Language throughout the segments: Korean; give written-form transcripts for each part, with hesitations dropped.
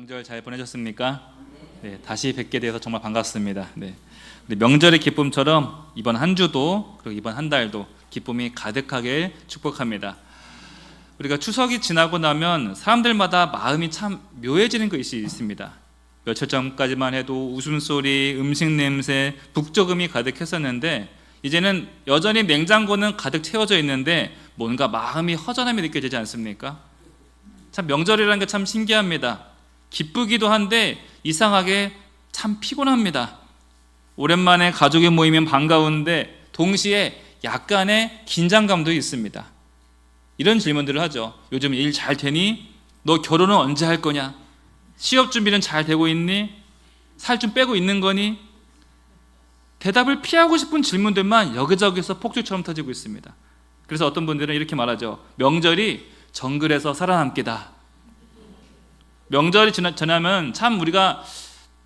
명절 잘 보내셨습니까? 네, 다시 뵙게 되어서 정말 반갑습니다. 네, 우리 명절의 기쁨처럼 이번 한 주도 그리고 이번 한 달도 기쁨이 가득하게 축복합니다. 우리가 추석이 지나고 나면 사람들마다 마음이 참 묘해지는 것이 있습니다. 며칠 전까지만 해도 웃음소리, 음식 냄새, 북적임이 가득했었는데 이제는 여전히 냉장고는 가득 채워져 있는데 뭔가 마음이 허전함이 느껴지지 않습니까? 참 명절이라는 게 참 신기합니다. 기쁘기도 한데 이상하게 참 피곤합니다. 오랜만에 가족이 모이면 반가운데 동시에 약간의 긴장감도 있습니다. 이런 질문들을 하죠. 요즘 일 잘 되니? 너 결혼은 언제 할 거냐? 취업 준비는 잘 되고 있니? 살 좀 빼고 있는 거니? 대답을 피하고 싶은 질문들만 여기저기서 폭죽처럼 터지고 있습니다. 그래서 어떤 분들은 이렇게 말하죠. 명절이 정글에서 살아남기다. 명절이 지나면 참 우리가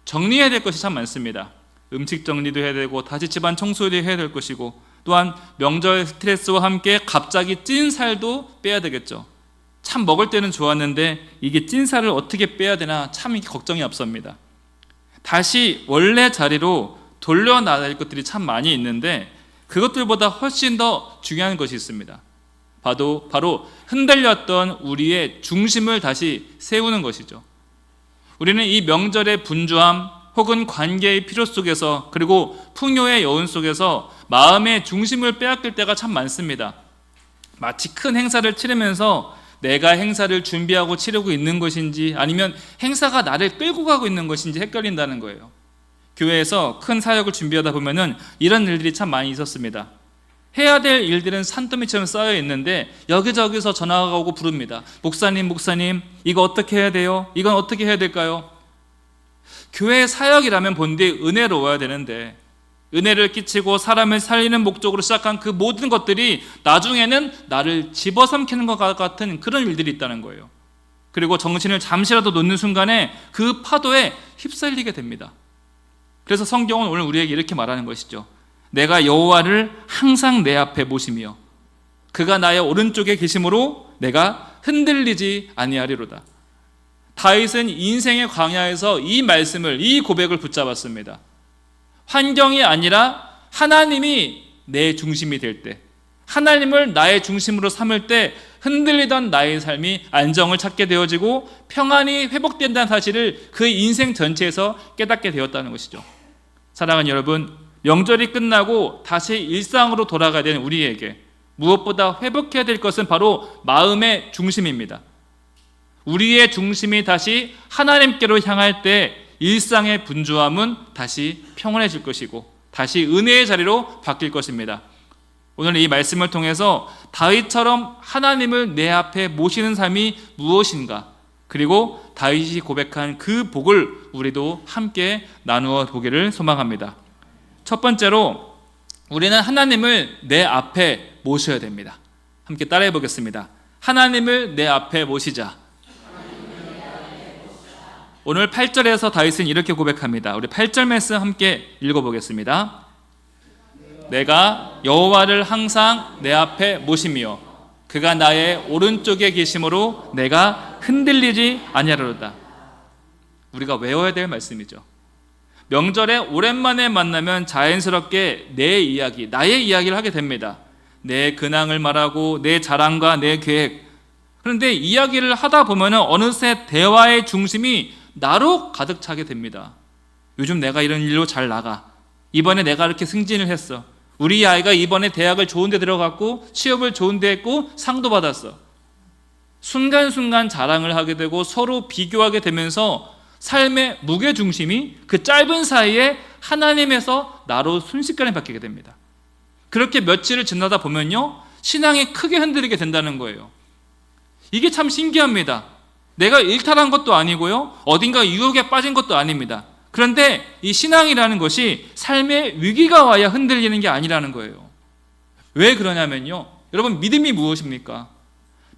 정리해야 될 것이 참 많습니다. 음식 정리도 해야 되고 다시 집안 청소도 해야 될 것이고 또한 명절 스트레스와 함께 갑자기 찐 살도 빼야 되겠죠. 참 먹을 때는 좋았는데 이게 찐 살을 어떻게 빼야 되나 참 걱정이 앞섭니다. 다시 원래 자리로 돌려놔야 할 것들이 참 많이 있는데 그것들보다 훨씬 더 중요한 것이 있습니다. 바로 흔들렸던 우리의 중심을 다시 세우는 것이죠. 우리는 이 명절의 분주함 혹은 관계의 필요 속에서 그리고 풍요의 여운 속에서 마음의 중심을 빼앗길 때가 참 많습니다. 마치 큰 행사를 치르면서 내가 행사를 준비하고 치르고 있는 것인지 아니면 행사가 나를 끌고 가고 있는 것인지 헷갈린다는 거예요. 교회에서 큰 사역을 준비하다 보면은 이런 일들이 참 많이 있었습니다. 해야 될 일들은 산더미처럼 쌓여 있는데 여기저기서 전화가 오고 부릅니다. 목사님, 이거 어떻게 해야 돼요? 이건 어떻게 해야 될까요? 교회 사역이라면 본디 은혜로워야 되는데 은혜를 끼치고 사람을 살리는 목적으로 시작한 그 모든 것들이 나중에는 나를 집어삼키는 것 같은 그런 일들이 있다는 거예요. 그리고 정신을 잠시라도 놓는 순간에 그 파도에 휩쓸리게 됩니다. 그래서 성경은 오늘 우리에게 이렇게 말하는 것이죠. 내가 여호와를 항상 내 앞에 모시며 그가 나의 오른쪽에 계심으로 내가 흔들리지 아니하리로다. 다윗은 인생의 광야에서 이 말씀을, 이 고백을 붙잡았습니다. 환경이 아니라 하나님이 내 중심이 될 때, 하나님을 나의 중심으로 삼을 때 흔들리던 나의 삶이 안정을 찾게 되어지고 평안이 회복된다는 사실을 그 인생 전체에서 깨닫게 되었다는 것이죠. 사랑하는 여러분, 명절이 끝나고 다시 일상으로 돌아가야 되는 우리에게 무엇보다 회복해야 될 것은 바로 마음의 중심입니다. 우리의 중심이 다시 하나님께로 향할 때 일상의 분주함은 다시 평온해질 것이고 다시 은혜의 자리로 바뀔 것입니다. 오늘 이 말씀을 통해서 다윗처럼 하나님을 내 앞에 모시는 삶이 무엇인가, 그리고 다윗이 고백한 그 복을 우리도 함께 나누어 보기를 소망합니다. 첫 번째로 우리는 하나님을 내 앞에 모셔야 됩니다. 함께 따라해 보겠습니다. 하나님을 내 앞에 모시자. 오늘 8절에서 다윗은 이렇게 고백합니다. 우리 8절 말씀 함께 읽어보겠습니다. 내가 여호와를 항상 내 앞에 모시며 그가 나의 오른쪽에 계심으로 내가 흔들리지 아니하리로다. 우리가 외워야 될 말씀이죠. 명절에 오랜만에 만나면 자연스럽게 내 이야기, 나의 이야기를 하게 됩니다. 내 근황을 말하고 내 자랑과 내 계획. 그런데 이야기를 하다 보면 어느새 대화의 중심이 나로 가득 차게 됩니다. 요즘 내가 이런 일로 잘 나가. 이번에 내가 이렇게 승진을 했어. 우리 아이가 이번에 대학을 좋은 데 들어갔고 취업을 좋은 데 했고 상도 받았어. 순간순간 자랑을 하게 되고 서로 비교하게 되면서 삶의 무게중심이 그 짧은 사이에 하나님에서 나로 순식간에 바뀌게 됩니다. 그렇게 며칠을 지나다 보면요, 신앙이 크게 흔들리게 된다는 거예요. 이게 참 신기합니다. 내가 일탈한 것도 아니고요, 어딘가 유혹에 빠진 것도 아닙니다. 그런데 이 신앙이라는 것이 삶의 위기가 와야 흔들리는 게 아니라는 거예요. 왜 그러냐면요, 여러분, 믿음이 무엇입니까?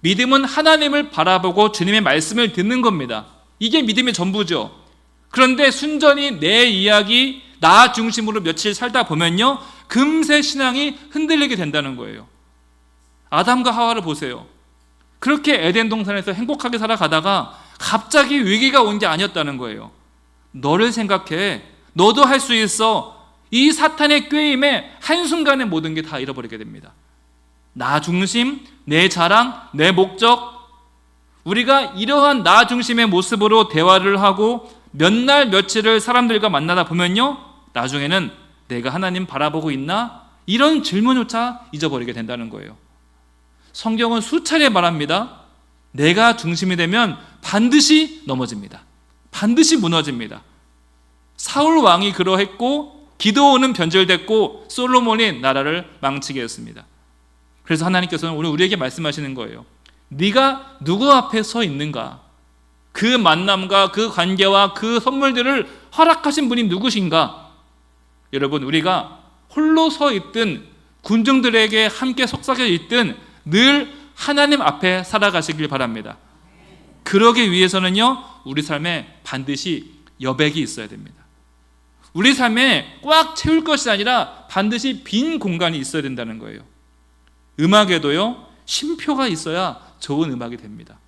믿음은 하나님을 바라보고 주님의 말씀을 듣는 겁니다. 이게 믿음의 전부죠. 그런데 순전히 내 이야기, 나 중심으로 며칠 살다 보면요, 금세 신앙이 흔들리게 된다는 거예요. 아담과 하와를 보세요. 그렇게 에덴 동산에서 행복하게 살아가다가 갑자기 위기가 온 게 아니었다는 거예요. 너를 생각해. 너도 할 수 있어. 이 사탄의 꾀임에 한순간에 모든 게 다 잃어버리게 됩니다. 나 중심, 내 자랑, 내 목적. 우리가 이러한 나 중심의 모습으로 대화를 하고 몇 날 며칠을 사람들과 만나다 보면요, 나중에는 내가 하나님 바라보고 있나? 이런 질문조차 잊어버리게 된다는 거예요. 성경은 수차례 말합니다. 내가 중심이 되면 반드시 넘어집니다. 반드시 무너집니다. 사울 왕이 그러했고, 기드온은 변절됐고, 솔로몬이 나라를 망치게 했습니다. 그래서 하나님께서는 오늘 우리에게 말씀하시는 거예요. 네가 누구 앞에 서 있는가? 그 만남과 그 관계와 그 선물들을 허락하신 분이 누구신가? 여러분, 우리가 홀로 서 있든 군중들에게 함께 속삭여 있든 늘 하나님 앞에 살아가시길 바랍니다. 그러기 위해서는요, 우리 삶에 반드시 여백이 있어야 됩니다. 우리 삶에 꽉 채울 것이 아니라 반드시 빈 공간이 있어야 된다는 거예요. 음악에도요, 쉼표가 있어야 좋은 음악이 됩니다.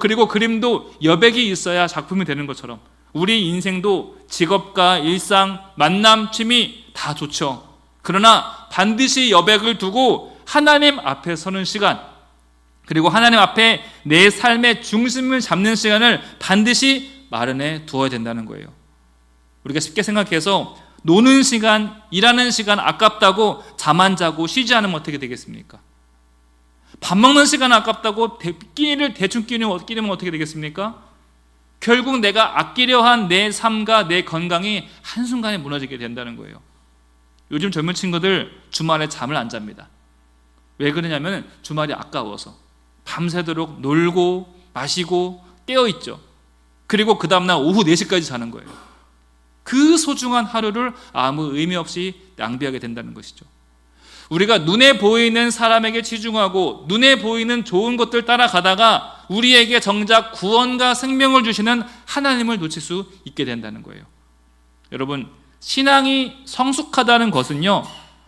그리고 그림도 여백이 있어야 작품이 되는 것처럼 우리 인생도 직업과 일상, 만남, 취미 다 좋죠. 그러나 반드시 여백을 두고 하나님 앞에 서는 시간, 그리고 하나님 앞에 내 삶의 중심을 잡는 시간을 반드시 마련해 두어야 된다는 거예요. 우리가 쉽게 생각해서 노는 시간, 일하는 시간 아깝다고 잠 안 자고 쉬지 않으면 어떻게 되겠습니까? 밥 먹는 시간 아깝다고 끼니를 대충 끼면 어떻게 되겠습니까? 결국 내가 아끼려 한 내 삶과 내 건강이 한순간에 무너지게 된다는 거예요. 요즘 젊은 친구들 주말에 잠을 안 잡니다. 왜 그러냐면 주말이 아까워서 밤새도록 놀고 마시고 깨어있죠. 그리고 그 다음날 오후 4시까지 자는 거예요. 그 소중한 하루를 아무 의미 없이 낭비하게 된다는 것이죠. 우리가 눈에 보이는 사람에게 치중하고 눈에 보이는 좋은 것들 따라가다가 우리에게 정작 구원과 생명을 주시는 하나님을 놓칠 수 있게 된다는 거예요. 여러분, 신앙이 성숙하다는 것은요,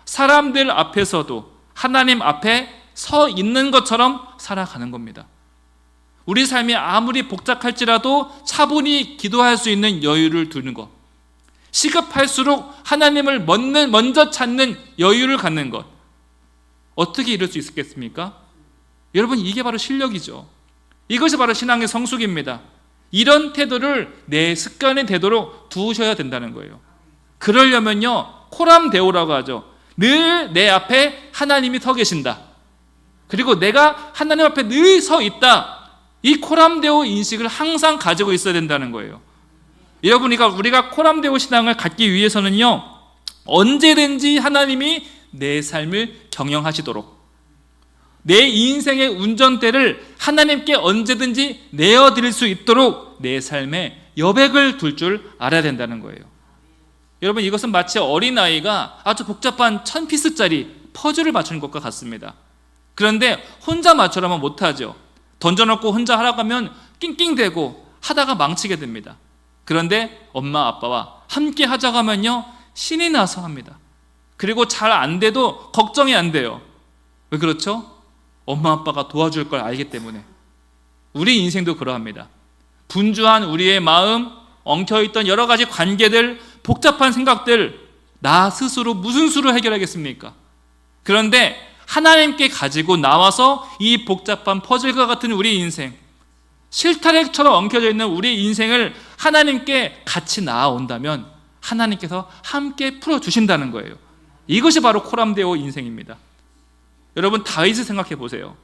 사람들 앞에서도 하나님 앞에 서 있는 것처럼 살아가는 겁니다. 우리 삶이 아무리 복잡할지라도 차분히 기도할 수 있는 여유를 두는 것, 시급할수록 하나님을 먼저 찾는 여유를 갖는 것, 어떻게 이룰 수 있겠습니까? 여러분, 이게 바로 실력이죠. 이것이 바로 신앙의 성숙입니다. 이런 태도를 내 습관이 되도록 두셔야 된다는 거예요. 그러려면요, 코람데오라고 하죠. 늘 내 앞에 하나님이 서 계신다. 그리고 내가 하나님 앞에 늘 서 있다. 이 코람데오 인식을 항상 가지고 있어야 된다는 거예요. 여러분, 우리가 코람데오 신앙을 갖기 위해서는요, 언제든지 하나님이 내 삶을 경영하시도록, 내 인생의 운전대를 하나님께 언제든지 내어드릴 수 있도록 내 삶에 여백을 둘 줄 알아야 된다는 거예요. 여러분, 이것은 마치 어린아이가 아주 복잡한 1000피스짜리 퍼즐을 맞추는 것과 같습니다. 그런데 혼자 맞추려면 못하죠. 던져놓고 혼자 하라고 하면 낑낑대고 하다가 망치게 됩니다. 그런데 엄마 아빠와 함께 하자고 하면요, 신이 나서 합니다. 그리고 잘 안 돼도 걱정이 안 돼요. 왜 그렇죠? 엄마 아빠가 도와줄 걸 알기 때문에. 우리 인생도 그러합니다. 분주한 우리의 마음, 엉켜있던 여러 가지 관계들, 복잡한 생각들, 나 스스로 무슨 수로 해결하겠습니까? 그런데 하나님께 가지고 나와서 이 복잡한 퍼즐과 같은 우리 인생, 실타래처럼 엉켜져 있는 우리 인생을 하나님께 같이 나아온다면 하나님께서 함께 풀어주신다는 거예요. 이것이 바로 코람데오 인생입니다. 여러분, 다윗을 생각해 보세요.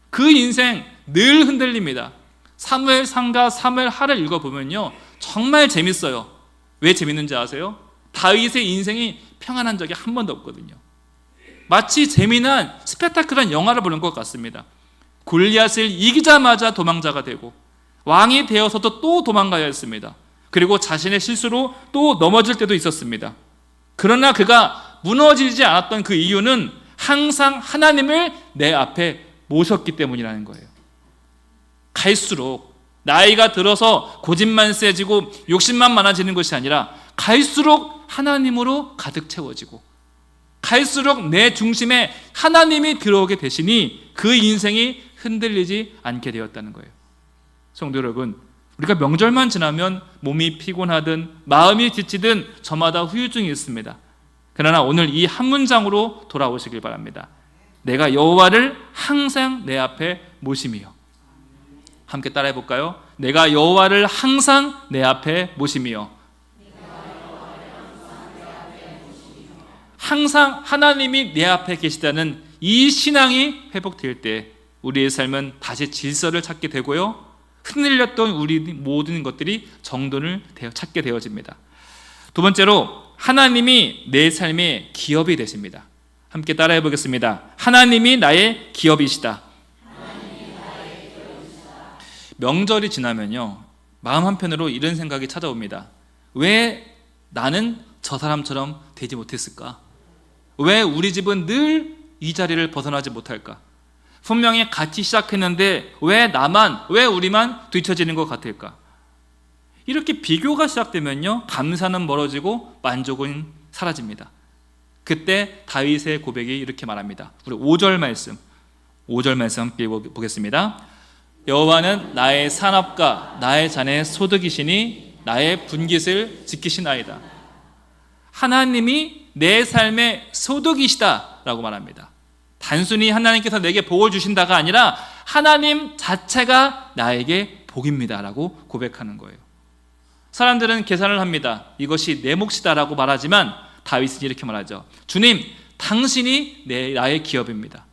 그 인생 늘 흔들립니다. 사무엘상과 사무엘하를 읽어보면요, 정말 재밌어요. 왜 재밌는지 아세요? 다윗의 인생이 평안한 적이 한 번도 없거든요. 마치 재미난 스펙타클한 영화를 보는 것 같습니다. 골리앗을 이기자마자 도망자가 되고 왕이 되어서도 또 도망가야 했습니다. 그리고 자신의 실수로 또 넘어질 때도 있었습니다. 그러나 그가 무너지지 않았던 그 이유는 항상 하나님을 내 앞에 모셨기 때문이라는 거예요. 갈수록 나이가 들어서 고집만 세지고 욕심만 많아지는 것이 아니라 갈수록 하나님으로 가득 채워지고 갈수록 내 중심에 하나님이 들어오게 되시니 그 인생이 흔들리지 않게 되었다는 거예요. 성도 여러분, 우리가 명절만 지나면 몸이 피곤하든 마음이 지치든 저마다 후유증이 있습니다. 그러나 오늘 이 한 문장으로 돌아오시길 바랍니다. 내가 여호와를 항상 내 앞에 모심이요. 함께 따라해 볼까요? 내가 여호와를 항상 내 앞에 모심이요. 항상 하나님이 내 앞에 계시다는 이 신앙이 회복될 때 우리의 삶은 다시 질서를 찾게 되고요, 흔들렸던 우리 모든 것들이 정돈을 찾게 되어집니다. 두 번째로, 하나님이 내 삶의 기업이 되십니다. 함께 따라해 보겠습니다. 하나님이 나의 기업이시다. 명절이 지나면요, 마음 한편으로 이런 생각이 찾아옵니다. 왜 나는 저 사람처럼 되지 못했을까? 왜 우리 집은 늘 이 자리를 벗어나지 못할까? 분명히 같이 시작했는데 왜 우리만 뒤처지는 것 같을까? 이렇게 비교가 시작되면요, 감사는 멀어지고 만족은 사라집니다. 그때 다윗의 고백이 이렇게 말합니다. 우리 5절 말씀 함께 보겠습니다. 여호와는 나의 산업과 나의 잔의 소득이시니 나의 분깃을 지키시나이다. 하나님이 내 삶의 소득이시다 라고 말합니다. 단순히 하나님께서 내게 복을 주신다가 아니라 하나님 자체가 나에게 복입니다 라고 고백하는 거예요. 사람들은 계산을 합니다. 이것이 내 몫이다 라고 말하지만 다윗은 이렇게 말하죠. 주님, 당신이 나의 기업입니다.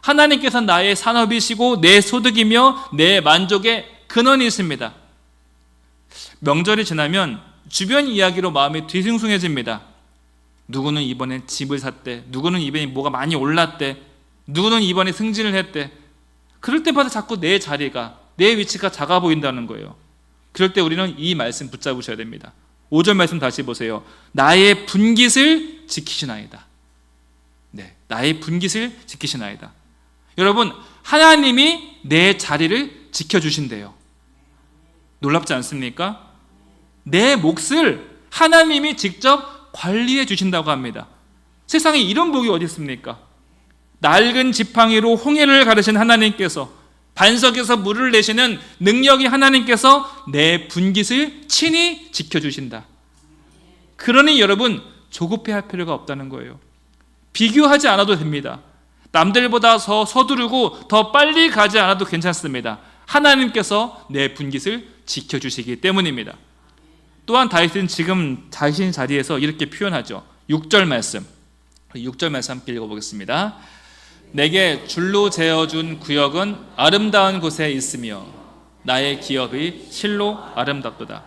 하나님께서 나의 산업이시고 내 소득이며 내 만족의 근원이십니다. 명절이 지나면 주변 이야기로 마음이 뒤숭숭해집니다. 누구는 이번에 집을 샀대, 누구는 이번에 뭐가 많이 올랐대, 누구는 이번에 승진을 했대. 그럴 때마다 자꾸 내 자리가, 내 위치가 작아 보인다는 거예요. 그럴 때 우리는 이 말씀 붙잡으셔야 됩니다. 5절 말씀 다시 보세요. 나의 분깃을 지키시나이다. 네, 나의 분깃을 지키시나이다. 여러분, 하나님이 내 자리를 지켜주신대요. 놀랍지 않습니까? 내 몫을 하나님이 직접 관리해 주신다고 합니다. 세상에 이런 복이 어디 있습니까? 낡은 지팡이로 홍해를 가르신 하나님께서, 반석에서 물을 내시는 능력이 하나님께서 내 분깃을 친히 지켜주신다. 그러니 여러분, 조급해할 필요가 없다는 거예요. 비교하지 않아도 됩니다. 남들보다 더 서두르고 더 빨리 가지 않아도 괜찮습니다. 하나님께서 내 분깃을 지켜주시기 때문입니다. 또한 다윗은 지금 자신 자리에서 이렇게 표현하죠. 6절 말씀 함께 읽어보겠습니다. 내게 줄로 재어준 구역은 아름다운 곳에 있으며 나의 기업이 실로 아름답도다.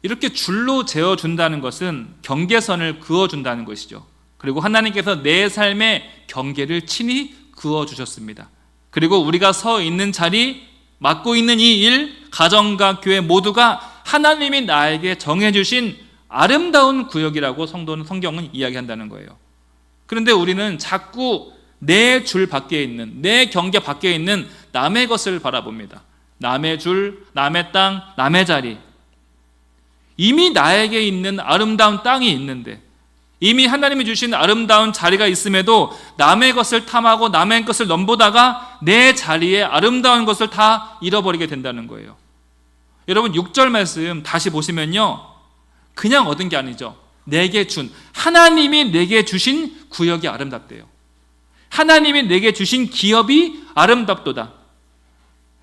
이렇게 줄로 재어준다는 것은 경계선을 그어준다는 것이죠. 그리고 하나님께서 내 삶의 경계를 친히 그어주셨습니다. 그리고 우리가 서 있는 자리, 맡고 있는 이 일, 가정과 교회 모두가 하나님이 나에게 정해주신 아름다운 구역이라고 성경은 이야기한다는 거예요. 그런데 우리는 자꾸 내 줄 밖에 있는, 내 경계 밖에 있는 남의 것을 바라봅니다. 남의 줄, 남의 땅, 남의 자리. 이미 나에게 있는 아름다운 땅이 있는데, 이미 하나님이 주신 아름다운 자리가 있음에도 남의 것을 탐하고 남의 것을 넘보다가 내 자리에 아름다운 것을 다 잃어버리게 된다는 거예요. 여러분, 6절 말씀 다시 보시면요, 그냥 얻은 게 아니죠. 하나님이 내게 주신 구역이 아름답대요. 하나님이 내게 주신 기업이 아름답도다.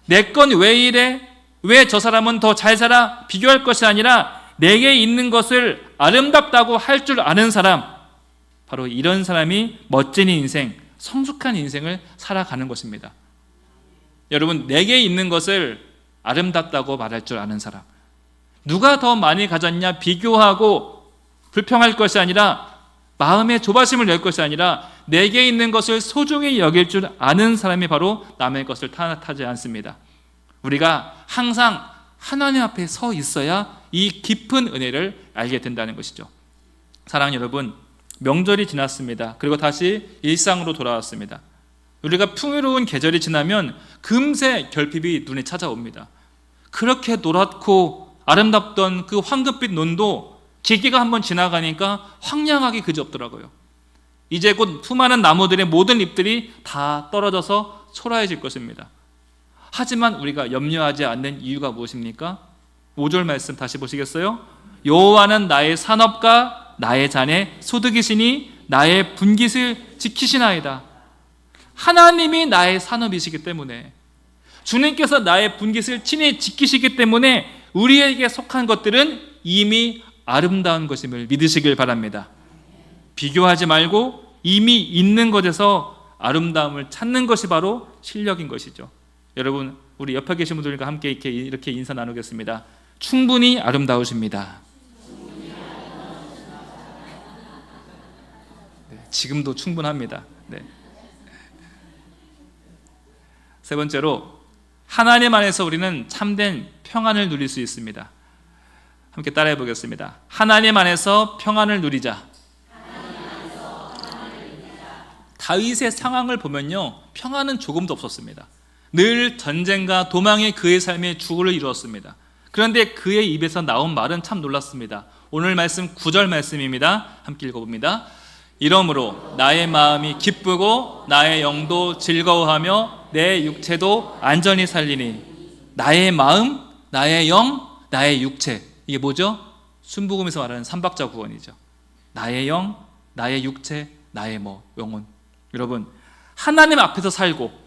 내 건 왜 이래? 왜 저 사람은 더 잘 살아? 비교할 것이 아니라 내게 있는 것을 아름답다고 할 줄 아는 사람, 바로 이런 사람이 멋진 인생, 성숙한 인생을 살아가는 것입니다. 여러분, 내게 있는 것을 아름답다고 말할 줄 아는 사람, 누가 더 많이 가졌냐 비교하고 불평할 것이 아니라, 마음의 조바심을 낼 것이 아니라 내게 있는 것을 소중히 여길 줄 아는 사람이 바로 남의 것을 탓하지 않습니다. 우리가 항상 하나님 앞에 서 있어야 이 깊은 은혜를 알게 된다는 것이죠. 사랑하는 여러분, 명절이 지났습니다. 그리고 다시 일상으로 돌아왔습니다. 우리가 풍요로운 계절이 지나면 금세 결핍이 눈에 찾아옵니다. 그렇게 노랗고 아름답던 그 황금빛 논도 기계가 한번 지나가니까 황량하기 그지없더라고요. 이제 곧 수많은 나무들의 모든 잎들이 다 떨어져서 초라해질 것입니다. 하지만 우리가 염려하지 않는 이유가 무엇입니까? 5절 말씀 다시 보시겠어요? 여호와는 나의 산업과 나의 잔의 소득이시니 나의 분깃을 지키시나이다. 하나님이 나의 산업이시기 때문에, 주님께서 나의 분깃을 친히 지키시기 때문에 우리에게 속한 것들은 이미 아름다운 것임을 믿으시길 바랍니다. 비교하지 말고 이미 있는 것에서 아름다움을 찾는 것이 바로 실력인 것이죠. 여러분, 우리 옆에 계신 분들과 함께 이렇게 인사 나누겠습니다. 충분히 아름다우십니다. 네, 지금도 충분합니다. 네. 세 번째로, 하나님 안에서 우리는 참된 평안을 누릴 수 있습니다. 함께 따라해 보겠습니다. 하나님 안에서 평안을 누리자. 다윗의 상황을 보면요, 평안은 조금도 없었습니다. 늘 전쟁과 도망이 그의 삶의 주를 이루었습니다. 그런데 그의 입에서 나온 말은 참 놀랐습니다. 오늘 말씀 9절 말씀입니다. 함께 읽어봅니다. 이러므로 나의 마음이 기쁘고 나의 영도 즐거워하며 내 육체도 안전히 살리니. 나의 마음, 나의 영, 나의 육체. 이게 뭐죠? 순복음에서 말하는 삼박자 구원이죠. 나의 영, 나의 육체, 나의 영혼. 여러분, 하나님 앞에서 살고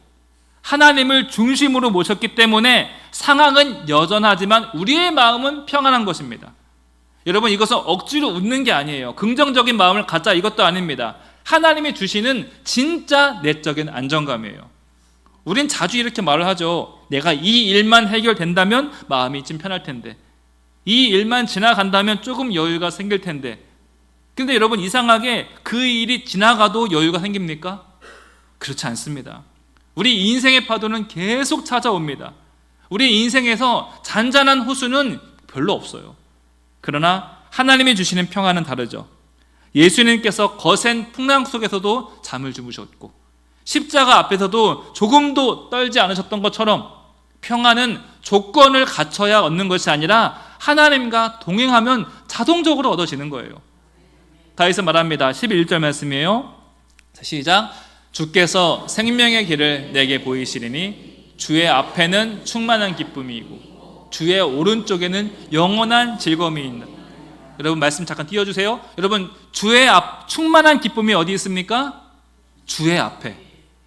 하나님을 중심으로 모셨기 때문에 상황은 여전하지만 우리의 마음은 평안한 것입니다. 여러분, 이것은 억지로 웃는 게 아니에요. 긍정적인 마음을 갖자, 이것도 아닙니다. 하나님이 주시는 진짜 내적인 안정감이에요. 우린 자주 이렇게 말을 하죠. 내가 이 일만 해결된다면 마음이 좀 편할 텐데, 이 일만 지나간다면 조금 여유가 생길 텐데. 근데 여러분, 이상하게 그 일이 지나가도 여유가 생깁니까? 그렇지 않습니다. 우리 인생의 파도는 계속 찾아옵니다. 우리 인생에서 잔잔한 호수는 별로 없어요. 그러나 하나님이 주시는 평안은 다르죠. 예수님께서 거센 풍랑 속에서도 잠을 주무셨고, 십자가 앞에서도 조금도 떨지 않으셨던 것처럼 평안은 조건을 갖춰야 얻는 것이 아니라 하나님과 동행하면 자동적으로 얻어지는 거예요. 다윗은 말합니다. 11절 말씀이에요. 시작. 주께서 생명의 길을 내게 보이시리니 주의 앞에는 충만한 기쁨이고 주의 오른쪽에는 영원한 즐거움이 있다. 여러분, 말씀 잠깐 띄워주세요. 여러분, 주의 충만한 기쁨이 어디 있습니까? 주의 앞에.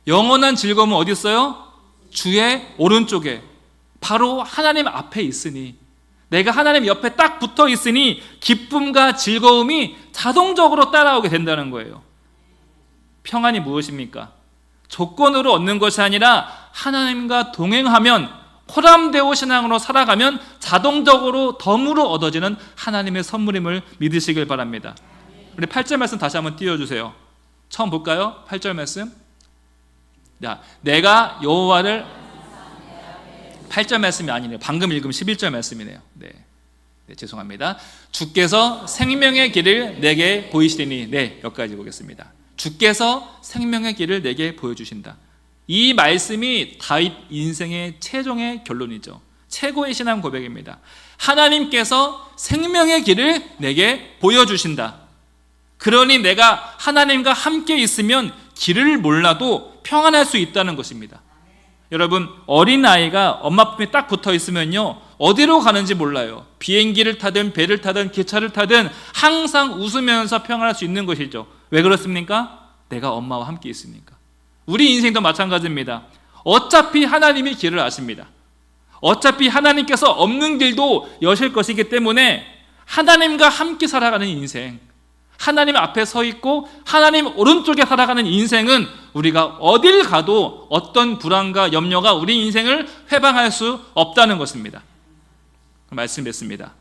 영원한 즐거움은 어디 있어요? 주의 오른쪽에. 바로 하나님 앞에 있으니, 내가 하나님 옆에 딱 붙어 있으니 기쁨과 즐거움이 자동적으로 따라오게 된다는 거예요. 평안이 무엇입니까? 조건으로 얻는 것이 아니라 하나님과 동행하면, 코람데오 신앙으로 살아가면 자동적으로 덤으로 얻어지는 하나님의 선물임을 믿으시길 바랍니다. 우리 8절 말씀 다시 한번 띄워주세요. 처음 볼까요? 8절 말씀. 자, 내가 여호와를, 8절 말씀이 아니네요. 방금 읽은 11절 말씀이네요. 네, 죄송합니다. 주께서 생명의 길을 내게 보이시리니. 네, 여기까지 보겠습니다. 주께서 생명의 길을 내게 보여주신다. 이 말씀이 다윗 인생의 최종의 결론이죠. 최고의 신앙 고백입니다. 하나님께서 생명의 길을 내게 보여주신다. 그러니 내가 하나님과 함께 있으면 길을 몰라도 평안할 수 있다는 것입니다. 여러분, 어린아이가 엄마 품에 딱 붙어 있으면요, 어디로 가는지 몰라요. 비행기를 타든 배를 타든 기차를 타든 항상 웃으면서 평안할 수 있는 것이죠. 왜 그렇습니까? 내가 엄마와 함께 있으니까. 우리 인생도 마찬가지입니다. 어차피 하나님이 길을 아십니다. 어차피 하나님께서 없는 길도 여실 것이기 때문에 하나님과 함께 살아가는 인생, 하나님 앞에 서 있고 하나님 오른쪽에 살아가는 인생은 우리가 어딜 가도 어떤 불안과 염려가 우리 인생을 회방할 수 없다는 것입니다. 말씀했습니다.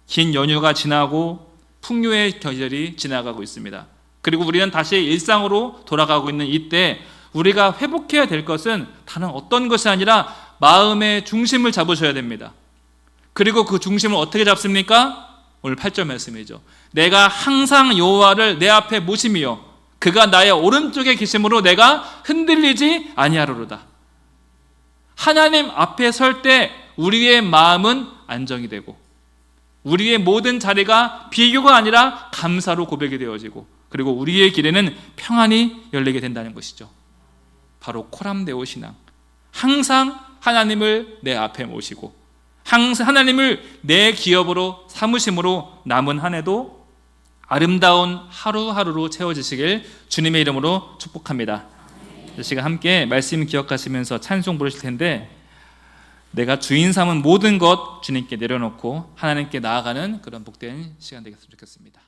긴 연휴가 지나고 풍요의 계절이 지나가고 있습니다. 그리고 우리는 다시 일상으로 돌아가고 있는 이때 우리가 회복해야 될 것은 다른 어떤 것이 아니라 마음의 중심을 잡으셔야 됩니다. 그리고 그 중심을 어떻게 잡습니까? 오늘 8절 말씀이죠. 내가 항상 여호와를 내 앞에 모심이요 그가 나의 오른쪽에 계심으로 내가 흔들리지 아니하리로다. 하나님 앞에 설 때 우리의 마음은 안정이 되고 우리의 모든 자리가 비교가 아니라 감사로 고백이 되어지고 그리고 우리의 길에는 평안이 열리게 된다는 것이죠. 바로 코람데오 신앙. 항상 하나님을 내 앞에 모시고 항상 하나님을 내 기업으로 삼으심으로 남은 한 해도 아름다운 하루하루로 채워지시길 주님의 이름으로 축복합니다. 이 시간 함께 말씀 기억하시면서 찬송 부르실 텐데, 내가 주인 삼은 모든 것 주님께 내려놓고 하나님께 나아가는 그런 복된 시간 되겠으면 좋겠습니다.